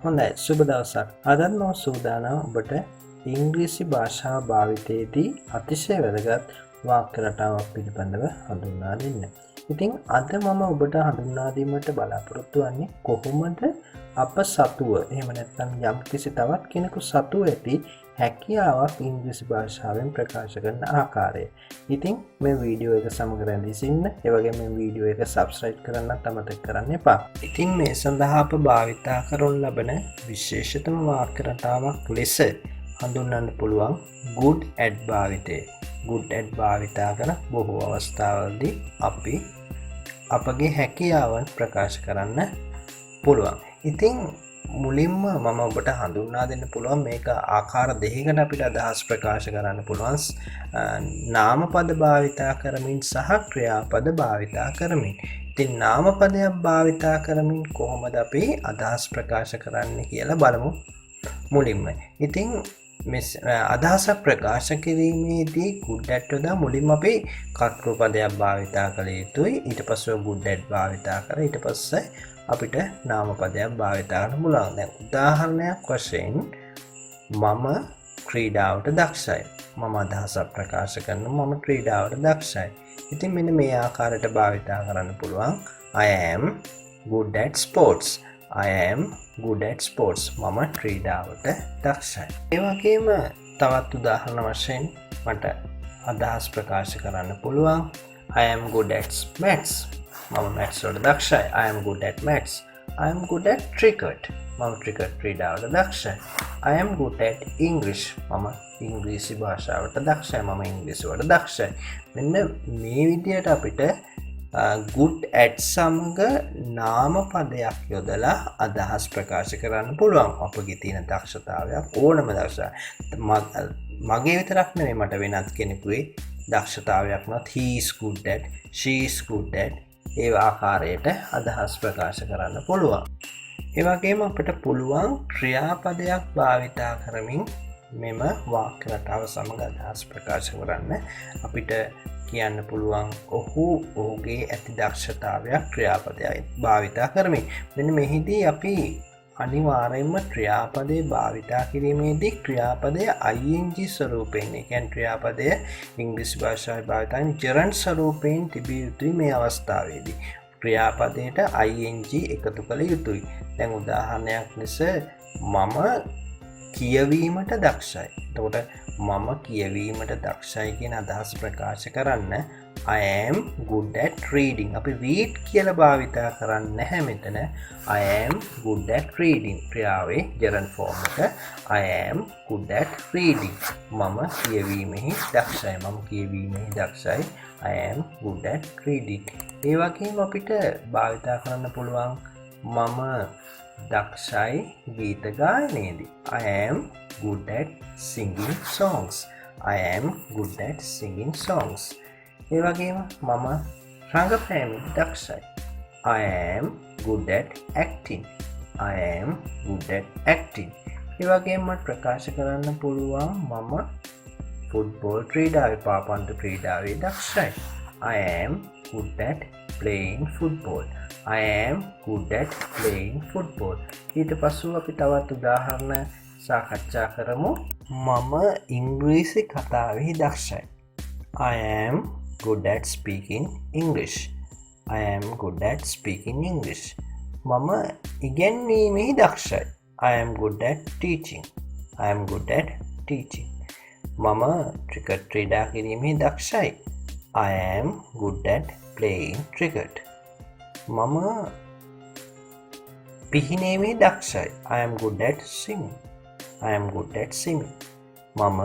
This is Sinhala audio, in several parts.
හොඳයි සුබ දවසක්. අදත් මම සූදානම් ඔබට ඉංග්‍රීසි භාෂාව භාවිතයේදී අතිශය වැදගත් වාක්‍ය රටාවක් පිළිබඳව හඳුන්වා දෙන්න. ඉතින් අද මම ඔබට හඳුන්වා දීමට බලාපොරොත්තු වෙන්නේ කොහොමද අප සතුව එහෙම නැත්නම් යම්කිසි තවත් කෙනෙකු සතුව ඇති හැකියාවක් ඉංග්‍රීසි භාෂාවෙන් ප්‍රකාශ කරන ආකාරය. ඉතින් මේ වීඩියෝ එක සමග රැඳී සිටින්න. ඒ වගේම මේ වීඩියෝ එක සබ්ස්ක්‍රයිබ් කරන්නත් අමතක කරන්න එපා. ඉතින් මේ සඳහා අප භාවිතා කරනු ලබන විශේෂතම වාක්‍ය රටාවක් ලෙස හඳුන්වන්න පුළුවන් good at භාවිතය. good at භාවිතා කරන බොහෝ අවස්ථාවලදී අපි අපගේ හැකියාවන් ප්‍රකාශ කරන්න පුළුවන්. ඉතින් මුලින්ම මම ඔබට හඳුන්වා දෙන්න පුළුවන් මේක ආකාර දෙකකට අපිට අදහස් ප්‍රකාශ කරන්න පුළුවන් නාමපද භාවිතා කරමින් සහ ක්‍රියාපද භාවිතා කරමින්. ඉතින් නාමපදයක් භාවිතා කරමින් කොහොමද අපි අදහස් ප්‍රකාශ කරන්නේ කියලා බලමු මුලින්ම. ඉතින් අදහසක් ප්‍රකාශ කිරීමේදී good at වඩා මුලින්ම අපි කර්තෘ පදයක් භාවිතා කළ යුතුයි. ඊට පස්සේ good at භාවිතා කරලා ඊට පස්සේ අපිට නාම පදයක් භාවිතා කරන්න පුළුවන්. දැන් උදාහරණයක් වශයෙන් මම ක්‍රීඩාවට දක්ෂයි. මම අදහසක් ප්‍රකාශ කරනවා මම ක්‍රීඩාවට දක්ෂයි. ඉතින් මෙන්න මේ ආකාරයට භාවිතා කරන්න පුළුවන්. I am good at sports. I am good at sports. මම ක්‍රීඩාවට දක්ෂයි. ඒ වගේම තවත් උදාහරණ වශයෙන් මට අදහස් ප්‍රකාශ කරන්න පුළුවන්. I am good at maths. මම maths වලට දක්ෂයි. I am good at maths. I am good at cricket. මම cricket ක්‍රීඩාවට දක්ෂයි. I am good at English. මම ඉංග්‍රීසි භාෂාවට දක්ෂයි. මම ඉංග්‍රීසි වලට දක්ෂයි. මෙන්න මේ විදිහට අපිට good at සමග නාම පදයක් යොදලා අදහස් ප්‍රකාශ කරන්න පුළුවන්. අපගේ තියෙන දක්ෂතාවයක් ඕනම දක්ෂතාවයක්. මගේ විතරක් නෙමෙයි මට වෙනත් කෙනෙකුගේ දක්ෂතාවයක් වුණත් he is good at, she is good at ඒ ආකාරයට අදහස් ප්‍රකාශ කරන්න පුළුවන්. ඒ වගේම අපිට පුළුවන් ක්‍රියාපදයක් භාවිතා කරමින් මෙම වාක්‍ය රටාව සමග අදහස් ප්‍රකාශ කරන්න. අපිට කියන්න පුළුවන් ඔහු ඔහුගේ ඇති දක්ෂතාවයක් ක්‍රියාපදයක් භාවිතා කරමින්. මෙන්න මෙහිදී අපි අනිවාර්යයෙන්ම ක්‍රියාපදයේ භාවිතා කිරීමේදී ක්‍රියාපදය ing ස්වරූපයෙන්, ඒ කියන්නේ ක්‍රියාපදය ඉංග්‍රීසි භාෂාවේ භාවිතයෙන් gerund ස්වරූපයෙන් තිබිය යුතුයි. මේ අවස්ථාවේදී ක්‍රියාපදයට ing එකතු කළ යුතුයි. දැන් උදාහරණයක් ලෙස මම කියවීමට දක්ෂයි. එතකොට මම කියවීමට දක්ෂයි කියන අදහස ප්‍රකාශ කරන්න I am good at reading. අපි read කියලා භාවිතා කරන්නේ නැහැ මෙතන. I am good at reading ක්‍රියාවේ gerund form එක I am good at reading. මම කියවීමෙහි දක්ෂයි. මම කියවීමෙහි දක්ෂයි. I am good at reading. ඒ වගේම අපිට භාවිතා කරන්න පුළුවන් මම දක්ෂයි ගීත ගායනයේදී. I am good at singing songs. I am good at singing songs. ඒ වගේම මම රංගපෑමේදී දක්ෂයි. I am good at acting. I am good at acting. ඒ වගේම මට ප්‍රකාශ කරන්න පුළුවන් මම football ක්‍රීඩාවේ පාපන්දු ක්‍රීඩාවේ දක්ෂයි. I am good at playing football. I am good at playing football. ඊට පස්සෙ අපි තවත් උදාහරණ සාකච්ඡා කරමු. මම ඉංග්‍රීසි කතාවෙහි දක්ෂයි. I am good at speaking English. I am good at speaking English. මම ඉගෙනීමෙහි දක්ෂයි. I am good at teaching. I am good at teaching. මම ක්‍රිකට් ක්‍රීඩා කිරීමෙහි දක්ෂයි. I am good at playing cricket. මම පිහිනීමේ දක්ෂයි. I am good at singing. I am good at singing. මම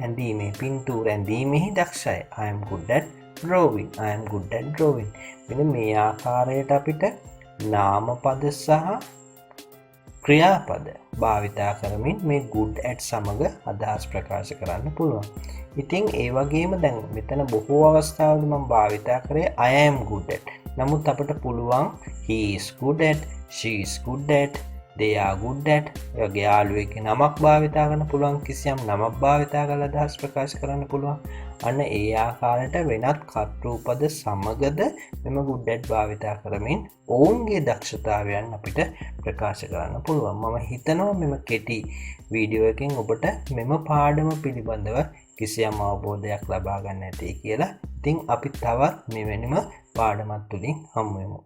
ඇඳීමේ පින්තූර ඇඳීමෙහි දක්ෂයි. I am good at drawing. I am good at drawing. මෙන්න මේ ආකාරයට අපිට නාමපද සහ ක්‍රියාපද භාවිතා කරමින් මේ good at සමග අදහස් ප්‍රකාශ කරන්න පුළුවන්. ඉතින් ඒ වගේම දැන් මෙතන බොහෝ අවස්ථාවල මම භාවිතා කරේ I am good at. නමුත් අපිට පුළුවන් he is good at, she is good at, they are good at. ඔයගේ යාළුවෙක්ගේ නමක් භාවිතා කරන්න පුළුවන්. කිසියම් නමක් භාවිතා කරලා අදහස් ප්‍රකාශ කරන්න පුළුවන්. අන්න ඒ ආකාරයට වෙනත් කර්තෘපද සමගද මෙම ගුඩ්ඩැඩ් භාවිතා කරමින් ඔවුන්ගේ දක්ෂතාවයන් අපිට ප්‍රකාශ කරන්න පුළුවන්. මම හිතනවා මෙම කෙටි වීඩියෝ එකෙන් ඔබට මෙම පාඩම පිළිබඳව කිසියම් අවබෝධයක් ලබා ගන්න ඇති කියලා. ඉතින් අපි තවත් මෙවැනිම පාඩමක් තුලින් හමු වෙමු.